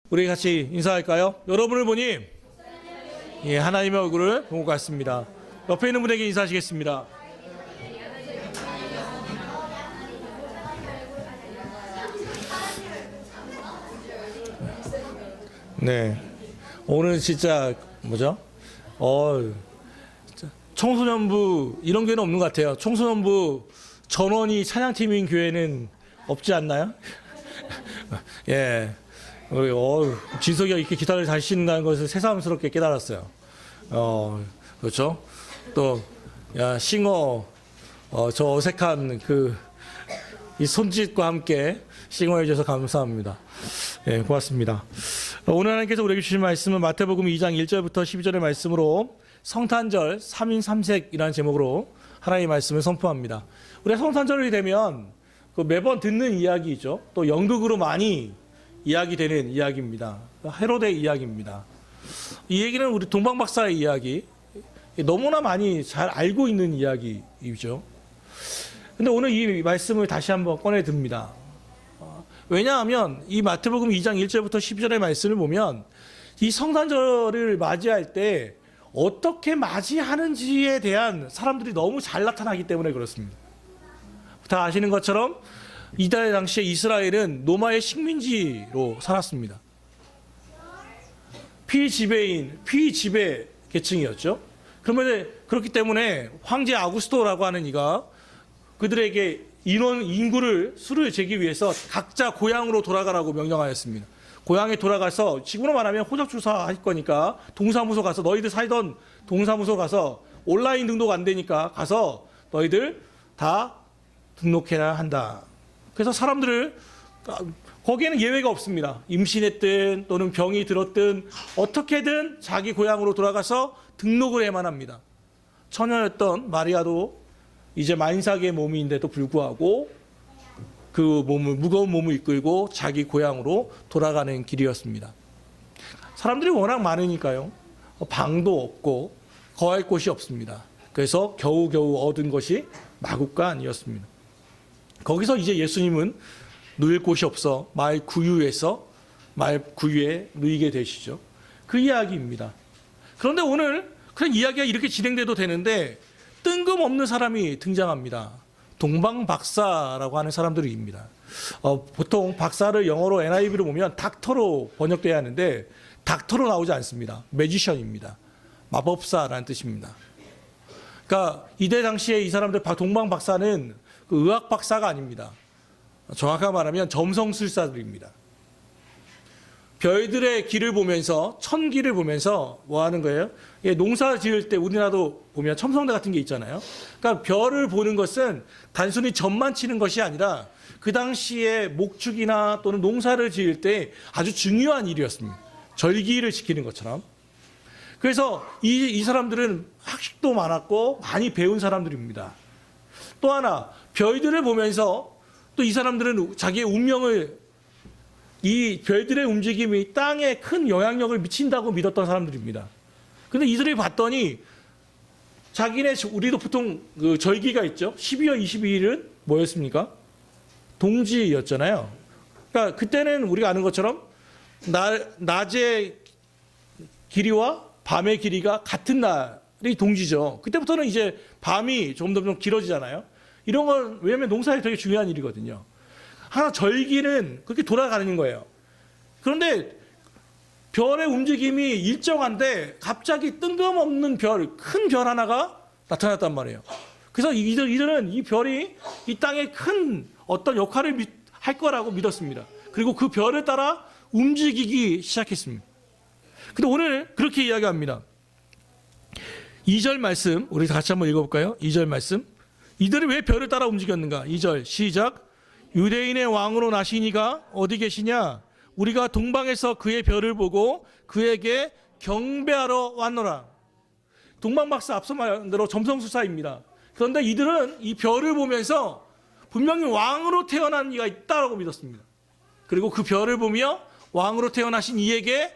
우리 같이 인사할까요? 여러분을 보니 하나님의 얼굴을 본 것 같습니다. 옆에 있는 분에게 인사하시겠습니다. 네, 오늘 진짜 뭐죠? 청소년부 이런 교회는 없는 것 같아요. 청소년부 전원이 찬양팀인 교회는 없지 않나요? 예, 우리 진석이가 이렇게 기타를 잘 치는다는 것을 새삼스럽게 깨달았어요. 그렇죠? 또 싱어 저 어색한 이 손짓과 함께 싱어해 주셔서 감사합니다. 예, 고맙습니다. 오늘 하나님께서 우리에게 주신 말씀은 마태복음 2장 1절부터 12절의 말씀으로 성탄절 3인 3색이라는 제목으로 하나님의 말씀을 선포합니다. 우리가 성탄절이 되면 매번 듣는 이야기죠. 또 연극으로 많이 이야기되는 이야기입니다. 헤로데 이야기입니다. 이 얘기는 우리 동방박사의 이야기, 너무나 많이 잘 알고 있는 이야기이죠. 근데 오늘 이 말씀을 다시 한번 꺼내 듭니다. 왜냐하면 이 마태복음 2장 1절부터 12절의 말씀을 보면 이 성탄절을 맞이할 때 어떻게 맞이하는지에 대한 사람들이 너무 잘 나타나기 때문에 그렇습니다. 다 아시는 것처럼 이때 당시에 이스라엘은 노마의 식민지로 살았습니다. 피지배 계층이었죠. 그러면 그렇기 때문에 황제 아구스토라고 하는 이가 그들에게 수를 재기 위해서 각자 고향으로 돌아가라고 명령하였습니다. 고향에 돌아가서 지금으로 말하면 호적조사할 거니까 동사무소 가서 너희들 살던 동사무소 가서 온라인 등록 안 되니까 가서 너희들 다 등록해야 한다. 그래서 사람들을 거기에는 예외가 없습니다. 임신했든 또는 병이 들었든 어떻게든 자기 고향으로 돌아가서 등록을 해야만 합니다. 처녀였던 마리아도 이제 만삭의 몸인데도 불구하고 무거운 몸을 이끌고 자기 고향으로 돌아가는 길이었습니다. 사람들이 워낙 많으니까요. 방도 없고 거할 곳이 없습니다. 그래서 겨우겨우 얻은 것이 마구간이었습니다. 거기서 이제 예수님은 누일 곳이 없어 마을 구유에 누이게 되시죠. 그 이야기입니다. 그런데 오늘 그런 이야기가 이렇게 진행돼도 되는데 뜬금없는 사람이 등장합니다. 동방박사라고 하는 사람들입니다. 보통 박사를 영어로 NIV로 보면 닥터로 번역돼야 하는데 닥터로 나오지 않습니다. 매지션입니다. 마법사라는 뜻입니다. 그러니까 이때 당시에 이 사람들 동방박사는 의학 박사가 아닙니다. 정확하게 말하면 점성술사들입니다. 별들의 길을 보면서 천기를 보면서 뭐 하는 거예요? 농사 지을 때 우리나라도 보면 첨성대 같은 게 있잖아요. 그러니까 별을 보는 것은 단순히 점만 치는 것이 아니라 그 당시에 목축이나 또는 농사를 지을 때 아주 중요한 일이었습니다. 절기를 지키는 것처럼. 그래서 이 사람들은 학식도 많았고 많이 배운 사람들입니다. 또 하나 별들을 보면서 또 이 사람들은 자기의 운명을 이 별들의 움직임이 땅에 큰 영향력을 미친다고 믿었던 사람들입니다. 근데 이들이 봤더니 우리도 보통 절기가 있죠. 12월 22일은 뭐였습니까? 동지였잖아요. 그러니까 그때는 우리가 아는 것처럼 낮의 길이와 밤의 길이가 같은 날이 동지죠. 그때부터는 이제 밤이 점점 길어지잖아요. 이런 건 왜냐하면 농사에 되게 중요한 일이거든요. 하나 절기는 그렇게 돌아가는 거예요. 그런데 별의 움직임이 일정한데 갑자기 뜬금없는 큰 별 하나가 나타났단 말이에요. 그래서 이들은 이 별이 이 땅에 큰 어떤 역할을 할 거라고 믿었습니다. 그리고 그 별을 따라 움직이기 시작했습니다. 근데 오늘 그렇게 이야기합니다. 2절 말씀 우리 같이 한번 읽어볼까요? 2절 말씀. 이들이 왜 별을 따라 움직였는가? 2절 시작. 유대인의 왕으로 나신 이가 어디 계시냐? 우리가 동방에서 그의 별을 보고 그에게 경배하러 왔노라. 동방박사 앞서 말한 대로 점성술사입니다. 그런데 이들은 이 별을 보면서 분명히 왕으로 태어난 이가 있다고 믿었습니다. 그리고 그 별을 보며 왕으로 태어나신 이에게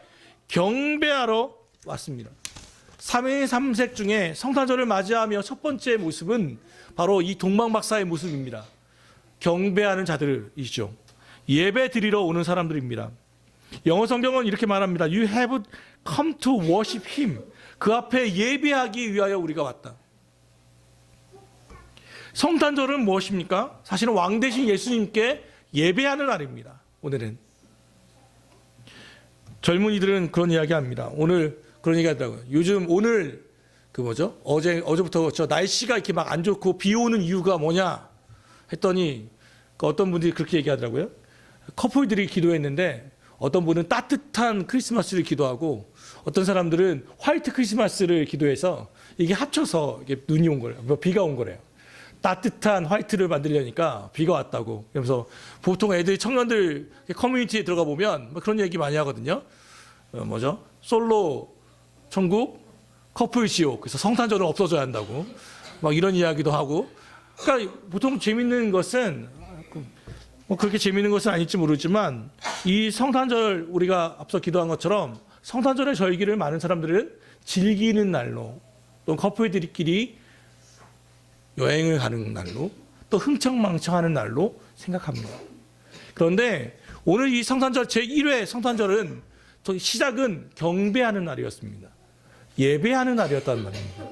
경배하러 왔습니다. 3인 3색 중에 성탄절을 맞이하며 첫 번째 모습은 바로 이 동방박사의 모습입니다. 경배하는 자들이죠. 예배 드리러 오는 사람들입니다. 영어 성경은 이렇게 말합니다. You have come to worship him. 그 앞에 예배하기 위하여 우리가 왔다. 성탄절은 무엇입니까? 사실은 왕 대신 예수님께 예배하는 날입니다. 오늘은 젊은이들은 그런 이야기 합니다. 오늘 그런 얘기 하더라고요. 요즘 오늘 어제부터 저 날씨가 이렇게 막 안 좋고 비 오는 이유가 뭐냐 했더니 어떤 분들이 그렇게 얘기하더라고요. 커플들이 기도했는데 어떤 분은 따뜻한 크리스마스를 기도하고 어떤 사람들은 화이트 크리스마스를 기도해서 이게 합쳐서 이게 눈이 온 거래요. 비가 온 거래요. 따뜻한 화이트를 만들려니까 비가 왔다고. 그래서 보통 애들 청년들 커뮤니티에 들어가 보면 그런 얘기 많이 하거든요. 솔로 천국, 커플 지옥. 그래서 성탄절은 없어져야 한다고. 막 이런 이야기도 하고. 그러니까 보통 재밌는 것은 그렇게 재밌는 것은 아닐지 모르지만 이 성탄절 우리가 앞서 기도한 것처럼 성탄절의 절기를 많은 사람들은 즐기는 날로 또 커플들끼리 여행을 가는 날로 또 흥청망청하는 날로 생각합니다. 그런데 오늘 이 성탄절 제1회 성탄절은 시작은 경배하는 날이었습니다. 예배하는 날이었단 말입니다.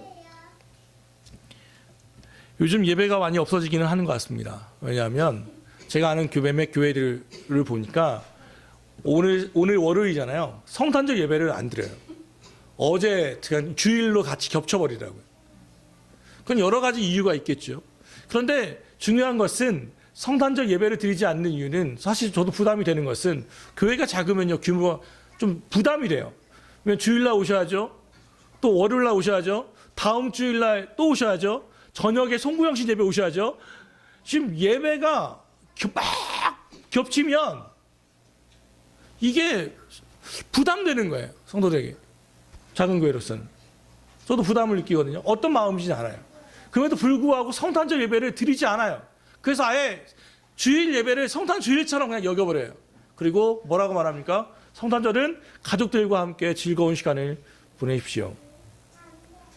요즘 예배가 많이 없어지기는 하는 것 같습니다. 왜냐하면 제가 아는 몇몇 교회들을 보니까 오늘 월요일이잖아요. 성탄절 예배를 안 드려요. 어제 주일로 같이 겹쳐버리더라고요. 그건 여러 가지 이유가 있겠죠. 그런데 중요한 것은 성탄절 예배를 드리지 않는 이유는 사실 저도 부담이 되는 것은 교회가 작으면요 규모가 좀 부담이 돼요. 왜냐면 주일날 오셔야죠. 또 월요일날 오셔야죠. 다음 주일날 또 오셔야죠. 저녁에 송구영신 예배 오셔야죠. 지금 예배가 막 겹치면 이게 부담되는 거예요. 성도들에게. 작은 교회로서는. 저도 부담을 느끼거든요. 어떤 마음인지 알아요. 그럼에도 불구하고 성탄절 예배를 드리지 않아요. 그래서 아예 주일 예배를 성탄 주일처럼 그냥 여겨버려요. 그리고 뭐라고 말합니까? 성탄절은 가족들과 함께 즐거운 시간을 보내십시오.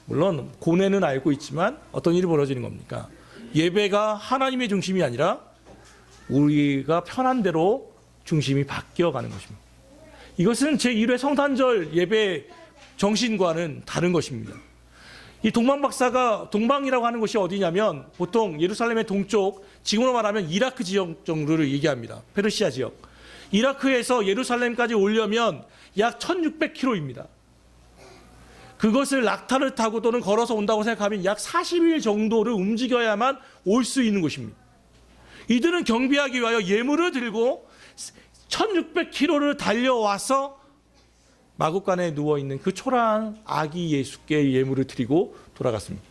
물론 고뇌는 알고 있지만 어떤 일이 벌어지는 겁니까? 예배가 하나님의 중심이 아니라 우리가 편한 대로 중심이 바뀌어가는 것입니다. 이것은 제1회 성탄절 예배 정신과는 다른 것입니다. 이 동방이라고 하는 곳이 어디냐면 보통 예루살렘의 동쪽, 지금으로 말하면 이라크 지역 정도를 얘기합니다. 페르시아 지역. 이라크에서 예루살렘까지 오려면 약 1600km입니다. 그것을 낙타를 타고 또는 걸어서 온다고 생각하면 약 40일 정도를 움직여야만 올 수 있는 곳입니다. 이들은 경배하기 위하여 예물을 들고 1600km를 달려와서 마구간에 누워있는 그 초라한 아기 예수께 예물을 드리고 돌아갔습니다.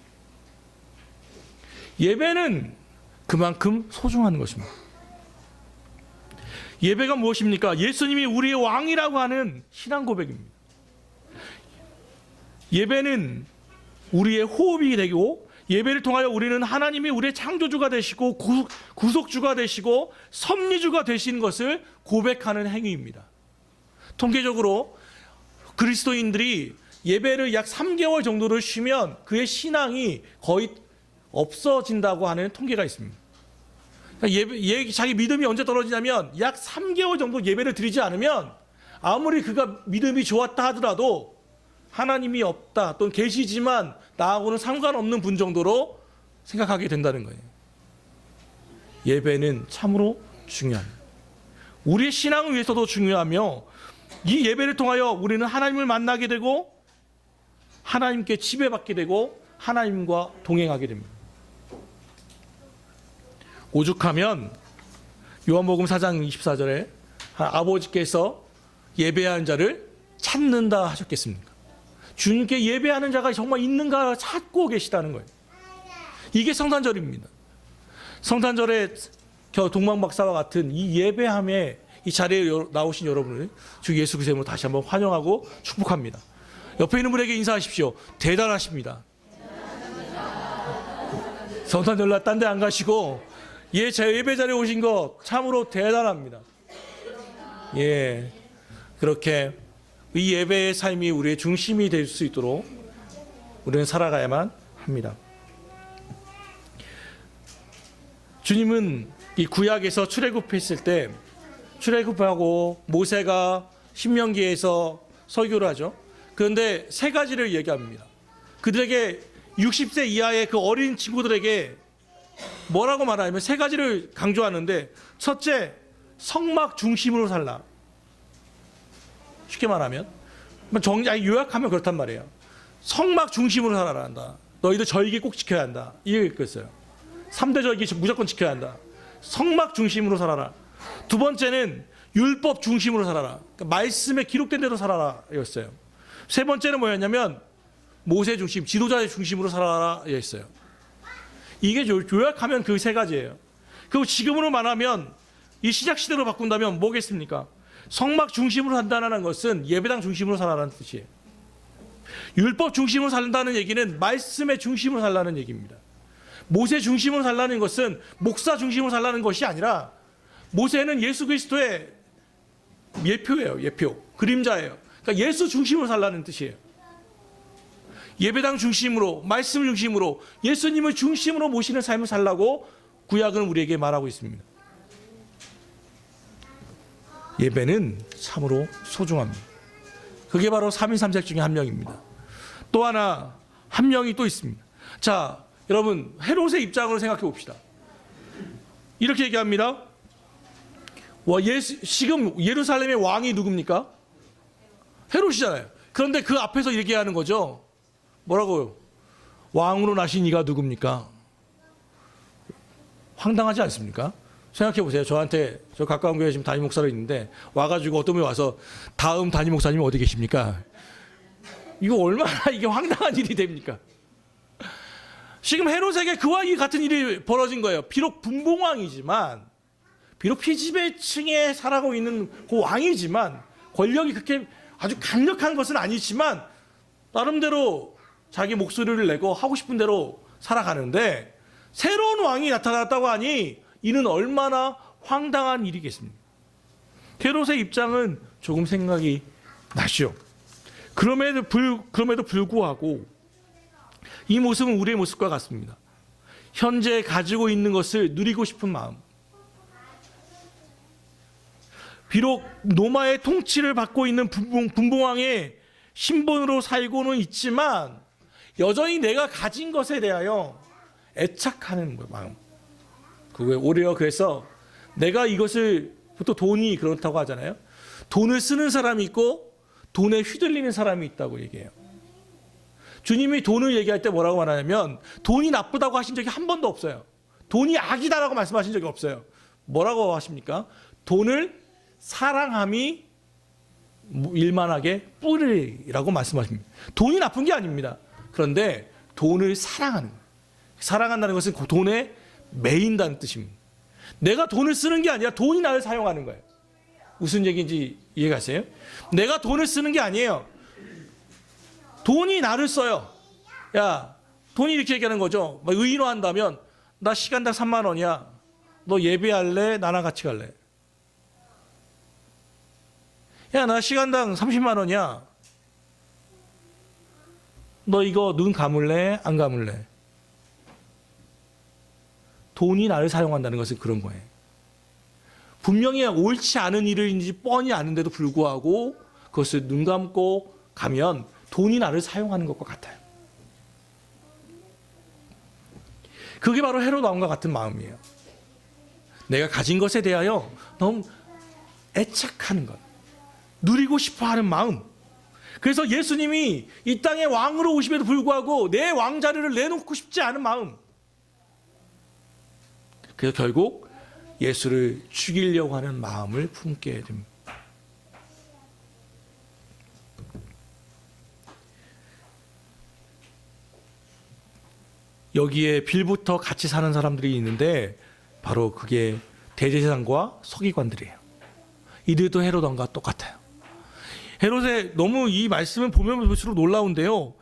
예배는 그만큼 소중한 것입니다. 예배가 무엇입니까? 예수님이 우리의 왕이라고 하는 신앙 고백입니다. 예배는 우리의 호흡이 되고 예배를 통하여 우리는 하나님이 우리의 창조주가 되시고 구속주가 되시고 섭리주가 되신 것을 고백하는 행위입니다. 통계적으로 그리스도인들이 예배를 약 3개월 정도를 쉬면 그의 신앙이 거의 없어진다고 하는 통계가 있습니다. 자기 믿음이 언제 떨어지냐면 약 3개월 정도 예배를 드리지 않으면 아무리 그가 믿음이 좋았다 하더라도 하나님이 없다 또는 계시지만 나하고는 상관없는 분 정도로 생각하게 된다는 거예요. 예배는 참으로 중요합니다. 우리의 신앙을 위해서도 중요하며 이 예배를 통하여 우리는 하나님을 만나게 되고 하나님께 지배받게 되고 하나님과 동행하게 됩니다. 오죽하면 요한복음 4장 24절에 아버지께서 예배하는 자를 찾는다 하셨겠습니까? 주님께 예배하는 자가 정말 있는가 찾고 계시다는 거예요. 이게 성탄절입니다. 성탄절에 동방박사와 같은 이 예배함에 이 자리에 나오신 여러분을 주 예수 그리스도의 이름으로 다시 한번 환영하고 축복합니다. 옆에 있는 분에게 인사하십시오. 대단하십니다. 성탄절날 딴 데 안 가시고 제 예배 자리에 오신 거 참으로 대단합니다. 그렇게 이 예배의 삶이 우리의 중심이 될 수 있도록 우리는 살아가야만 합니다. 주님은 이 구약에서 출애굽했을 때 출애굽하고 모세가 신명기에서 설교를 하죠. 그런데 세 가지를 얘기합니다. 그들에게 60세 이하의 그 어린 친구들에게 뭐라고 말하냐면 세 가지를 강조하는데, 첫째, 성막 중심으로 살라. 쉽게 말하면 요약하면 그렇단 말이에요. 성막 중심으로 살아라 한다. 너희들 절기 꼭 지켜야 한다. 이게 있겠어요. 3대 절기 무조건 지켜야 한다. 성막 중심으로 살아라. 두 번째는 율법 중심으로 살아라. 그러니까 말씀에 기록된 대로 살아라 였어요. 세 번째는 뭐였냐면 모세 중심, 지도자의 중심으로 살아라 였어요. 이게 요약하면 그 세 가지예요. 그리고 지금으로 말하면 이 신약 시대로 바꾼다면 뭐겠습니까? 성막 중심으로 산다는 것은 예배당 중심으로 살아라는 뜻이에요. 율법 중심으로 살다는 얘기는 말씀의 중심으로 살라는 얘기입니다. 모세 중심으로 살라는 것은 목사 중심으로 살라는 것이 아니라, 모세는 예수 그리스도의 예표예요. 예표. 그림자예요. 그러니까 예수 중심으로 살라는 뜻이에요. 예배당 중심으로, 말씀 중심으로, 예수님을 중심으로 모시는 삶을 살라고 구약은 우리에게 말하고 있습니다. 예배는 참으로 소중합니다. 그게 바로 3인 3색 중에 한 명입니다. 또 하나, 한 명이 또 있습니다. 자, 여러분, 헤롯의 입장으로 생각해 봅시다. 이렇게 얘기합니다. 지금 예루살렘의 왕이 누굽니까? 헤롯이잖아요. 그런데 그 앞에서 얘기하는 거죠. 뭐라고요? 왕으로 나신 이가 누굽니까? 황당하지 않습니까? 생각해 보세요. 저 가까운 교회에 지금 담임 목사로 있는데 와가지고 어떤 분이 와서 다음 담임 목사님 어디 계십니까? 이거 얼마나 이게 황당한 일이 됩니까? 지금 헤롯에게 그와 같은 일이 벌어진 거예요. 비록 분봉왕이지만, 비록 피지배층에 살아가고 있는 그 왕이지만, 권력이 그렇게 아주 강력한 것은 아니지만 나름대로 자기 목소리를 내고 하고 싶은 대로 살아가는데, 새로운 왕이 나타났다고 하니 이는 얼마나 황당한 일이겠습니까? 헤롯의 입장은 조금 생각이 나시오. 그럼에도 불구하고 이 모습은 우리의 모습과 같습니다. 현재 가지고 있는 것을 누리고 싶은 마음. 비록 로마의 통치를 받고 있는 분봉왕의 신분으로 살고는 있지만 여전히 내가 가진 것에 대하여 애착하는 마음. 오히려 그래서 내가 이것을, 보통 돈이 그렇다고 하잖아요. 돈을 쓰는 사람이 있고 돈에 휘둘리는 사람이 있다고 얘기해요. 주님이 돈을 얘기할 때 뭐라고 말하냐면 돈이 나쁘다고 하신 적이 한 번도 없어요. 돈이 악이다라고 말씀하신 적이 없어요. 뭐라고 하십니까? 돈을 사랑함이 일만하게 뿌리라고 말씀하십니다. 돈이 나쁜 게 아닙니다. 그런데 돈을 사랑하는 거예요. 사랑한다는 것은 돈에 매인다는 뜻입니다. 내가 돈을 쓰는 게 아니라 돈이 나를 사용하는 거예요. 무슨 얘기인지 이해가세요? 내가 돈을 쓰는 게 아니에요. 돈이 나를 써요. 야, 돈이 이렇게 얘기하는 거죠. 의인화 한다면 나 시간당 3만 원이야. 너 예배할래? 나랑 같이 갈래? 야, 나 시간당 30만 원이야. 너 이거 눈 감을래? 안 감을래? 돈이 나를 사용한다는 것은 그런 거예요. 분명히 옳지 않은 일인지 뻔히 아는데도 불구하고 그것을 눈 감고 가면 돈이 나를 사용하는 것과 같아요. 그게 바로 헤롯 왕과 같은 마음이에요. 내가 가진 것에 대하여 너무 애착하는 것, 누리고 싶어하는 마음. 그래서 예수님이 이 땅에 왕으로 오심에도 불구하고 내 왕자리를 내놓고 싶지 않은 마음. 그래서 결국 예수를 죽이려고 하는 마음을 품게 됩니다. 여기에 빌부터 같이 사는 사람들이 있는데 바로 그게 대제사장과 서기관들이에요. 이들도 헤롯 왕과 똑같아요. 헤롯의 너무 이 말씀을 보면 볼수록 놀라운데요.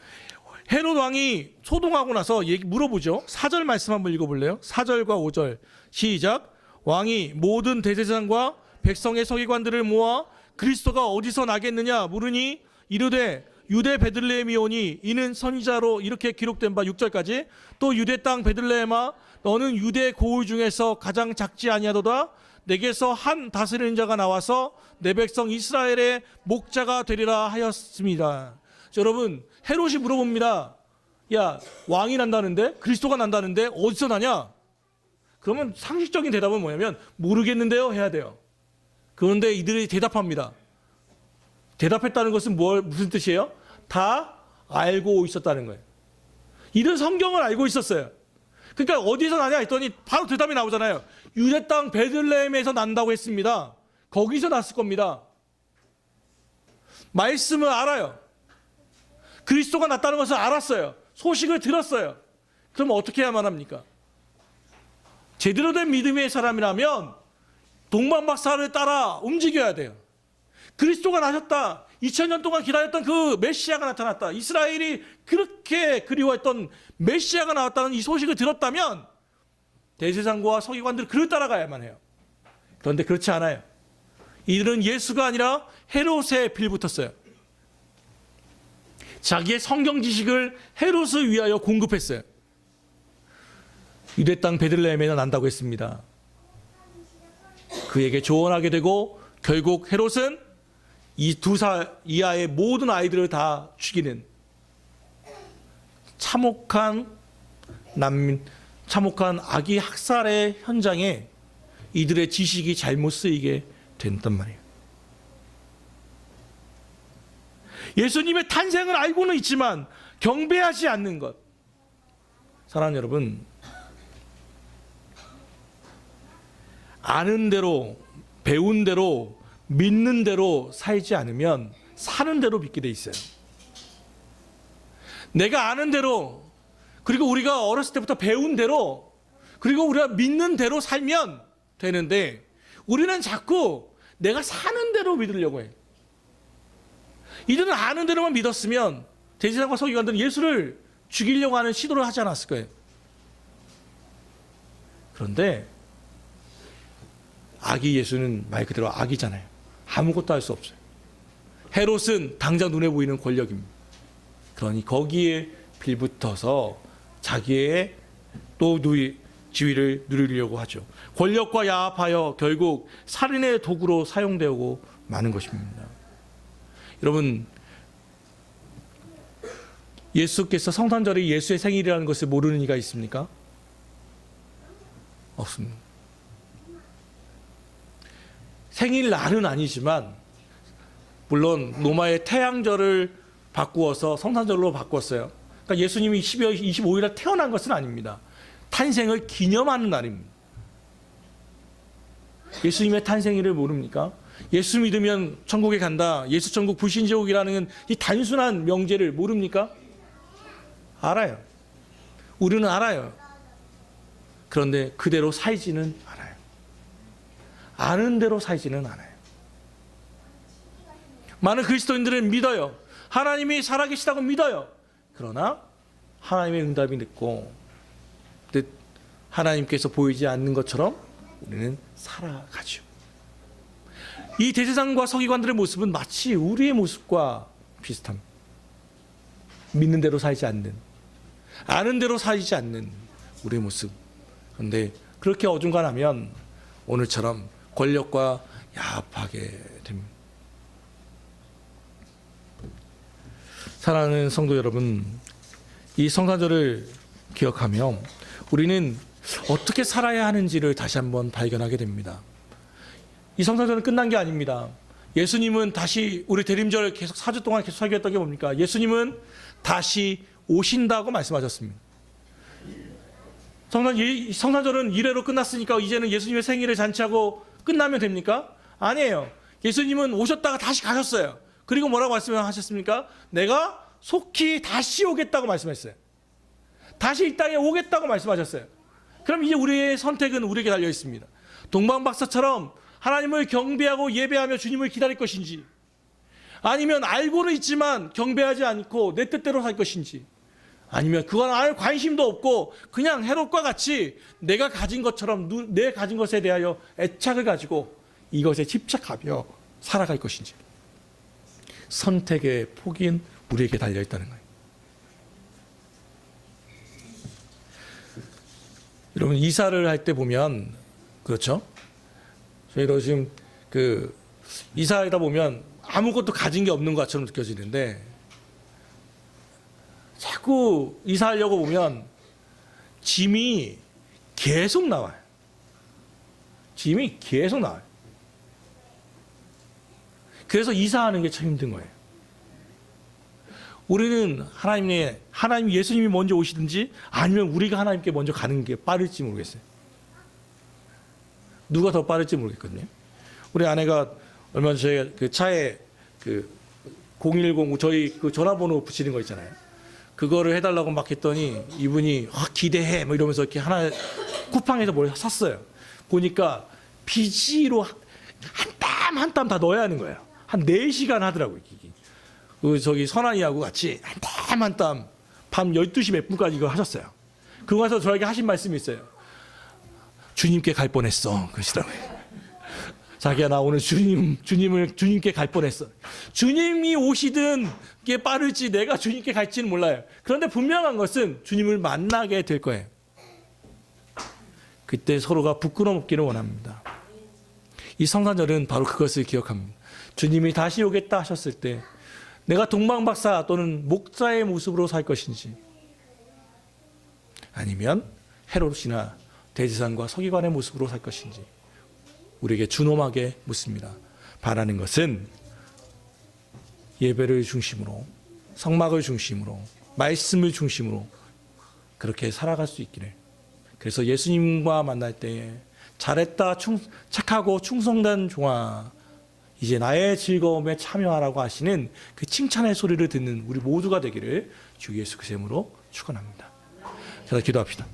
헤롯 왕이 소동하고 나서 물어보죠. 4절 말씀 한번 읽어볼래요? 4절과 5절 시작. 왕이 모든 대제사장과 백성의 서기관들을 모아 그리스도가 어디서 나겠느냐 물으니 이르되 유대 베들레헴이오니 이는 선지자로 이렇게 기록된 바 6절까지 또 유대 땅 베들레헴아 너는 유대 고을 중에서 가장 작지 아니하도다 내게서 한 다스리는 자가 나와서 내 백성 이스라엘의 목자가 되리라 하였습니다. 여러분, 헤롯이 물어봅니다. 야, 왕이 난다는데? 그리스도가 난다는데? 어디서 나냐? 그러면 상식적인 대답은 뭐냐면 모르겠는데요 해야 돼요. 그런데 이들이 대답합니다. 대답했다는 것은 무슨 뜻이에요? 다 알고 있었다는 거예요. 이들은 성경을 알고 있었어요. 그러니까 어디서 나냐 했더니 바로 대답이 나오잖아요. 유대 땅 베들레헴에서 난다고 했습니다. 거기서 났을 겁니다. 말씀을 알아요. 그리스도가 났다는 것을 알았어요. 소식을 들었어요. 그럼 어떻게 해야만 합니까? 제대로 된 믿음의 사람이라면 동방박사를 따라 움직여야 돼요. 그리스도가 나셨다. 2000년 동안 기다렸던 그 메시아가 나타났다. 이스라엘이 그렇게 그리워했던 메시아가 나왔다는 이 소식을 들었다면 대제사장과 서기관들은 그를 따라가야만 해요. 그런데 그렇지 않아요. 이들은 예수가 아니라 헤롯에 빌붙었어요. 자기의 성경 지식을 헤롯을 위하여 공급했어요. 유대 땅 베들레헴에서 난다고 했습니다. 그에게 조언하게 되고 결국 헤롯은 이 2살 이하의 모든 아이들을 다 죽이는 참혹한 아기 학살의 현장에 이들의 지식이 잘못 쓰이게 된단 말이에요. 예수님의 탄생을 알고는 있지만 경배하지 않는 것. 사랑하는 여러분, 아는 대로, 배운 대로, 믿는 대로 살지 않으면 사는 대로 믿게 돼 있어요. 내가 아는 대로, 그리고 우리가 어렸을 때부터 배운 대로, 그리고 우리가 믿는 대로 살면 되는데 우리는 자꾸 내가 사는 대로 믿으려고 해요. 이들은 아는 대로만 믿었으면 대제사장과 서기관들은 예수를 죽이려고 하는 시도를 하지 않았을 거예요. 그런데 아기 예수는 말 그대로 아기잖아요. 아무것도 할 수 없어요. 헤롯은 당장 눈에 보이는 권력입니다. 그러니 거기에 빌붙어서 자기의 또 지위를 누리려고 하죠. 권력과 야합하여 결국 살인의 도구로 사용되고 마는 것입니다. 여러분, 예수께서 성탄절이 예수의 생일이라는 것을 모르는 이가 있습니까? 없습니다. 생일날은 아니지만 물론 로마의 태양절을 바꾸어서 성탄절로 바꿨어요. 그러니까 예수님이 12월 25일에 태어난 것은 아닙니다. 탄생을 기념하는 날입니다. 예수님의 탄생일을 모릅니까? 예수 믿으면 천국에 간다. 예수 천국 불신지옥이라는 이 단순한 명제를 모릅니까? 알아요. 우리는 알아요. 그런데 그대로 살지는 않아요. 아는 대로 살지는 않아요. 많은 그리스도인들은 믿어요. 하나님이 살아계시다고 믿어요. 그러나 하나님의 응답이 늦고 하나님께서 보이지 않는 것처럼 우리는 살아가죠. 이 대제사장과 서기관들의 모습은 마치 우리의 모습과 비슷합니다. 믿는 대로 살지 않는, 아는 대로 살지 않는 우리의 모습. 그런데 그렇게 어중간하면 오늘처럼 권력과 야합하게 됩니다. 사랑하는 성도 여러분, 이 성탄절을 기억하며 우리는 어떻게 살아야 하는지를 다시 한번 발견하게 됩니다. 이 성탄절은 끝난 게 아닙니다. 예수님은 다시 우리 대림절 계속 4주 동안 계속 설교했던 게 뭡니까? 예수님은 다시 오신다고 말씀하셨습니다. 성탄절은 이래로 끝났으니까 이제는 예수님의 생일을 잔치하고 끝나면 됩니까? 아니에요. 예수님은 오셨다가 다시 가셨어요. 그리고 뭐라고 말씀하셨습니까? 내가 속히 다시 오겠다고 말씀했어요. 다시 이 땅에 오겠다고 말씀하셨어요. 그럼 이제 우리의 선택은 우리에게 달려 있습니다. 동방박사처럼 하나님을 경배하고 예배하며 주님을 기다릴 것인지, 아니면 알고는 있지만 경배하지 않고 내 뜻대로 살 것인지, 아니면 그건 아예 관심도 없고 그냥 헤롯과 같이 내가 가진 것처럼 내 가진 것에 대하여 애착을 가지고 이것에 집착하며 살아갈 것인지. 선택의 폭인 우리에게 달려 있다는 거예요. 여러분, 이사를 할 때 보면 그렇죠? 저희도 지금 그 이사하다 보면 아무것도 가진 게 없는 것처럼 느껴지는데 자꾸 이사하려고 보면 짐이 계속 나와요. 짐이 계속 나와요. 그래서 이사하는 게 참 힘든 거예요. 우리는 하나님 예수님이 먼저 오시든지 아니면 우리가 하나님께 먼저 가는 게 빠를지 모르겠어요. 누가 더 빠를지 모르겠거든요. 우리 아내가 얼마 전에 그 차에 그 010 저희 그 전화번호 붙이는 거 있잖아요. 그거를 해달라고 막 했더니 이분이 기대해 뭐 이러면서 이렇게 하나 쿠팡에서 뭘 샀어요. 보니까 비지로 한 땀 한 땀 다 넣어야 하는 거예요. 한 4시간 하더라고요. 그 저기 선한이하고 같이 한 땀 한 땀 밤 12시 몇 분까지 이거 하셨어요. 그거 가서 저에게 하신 말씀이 있어요. 주님께 갈 뻔했어. 그러시더라고요. 자기야 나 오늘 주님께 갈 뻔했어. 주님이 오시든 이게 빠를지 내가 주님께 갈지는 몰라요. 그런데 분명한 것은 주님을 만나게 될 거예요. 그때 서로가 부끄러움없기를 원합니다. 이 성탄절은 바로 그것을 기억합니다. 주님이 다시 오겠다 하셨을 때 내가 동방박사 또는 목자의 모습으로 살 것인지 아니면 헤롯이나 대제사장과 서기관의 모습으로 살 것인지 우리에게 준엄하게 묻습니다. 바라는 것은 예배를 중심으로 성막을 중심으로 말씀을 중심으로 그렇게 살아갈 수 있기를. 그래서 예수님과 만날 때에 잘했다 착하고 충성된 종아 이제 나의 즐거움에 참여하라고 하시는 그 칭찬의 소리를 듣는 우리 모두가 되기를 주 예수 그리스도 이름으로 축원합니다. 자, 기도합시다.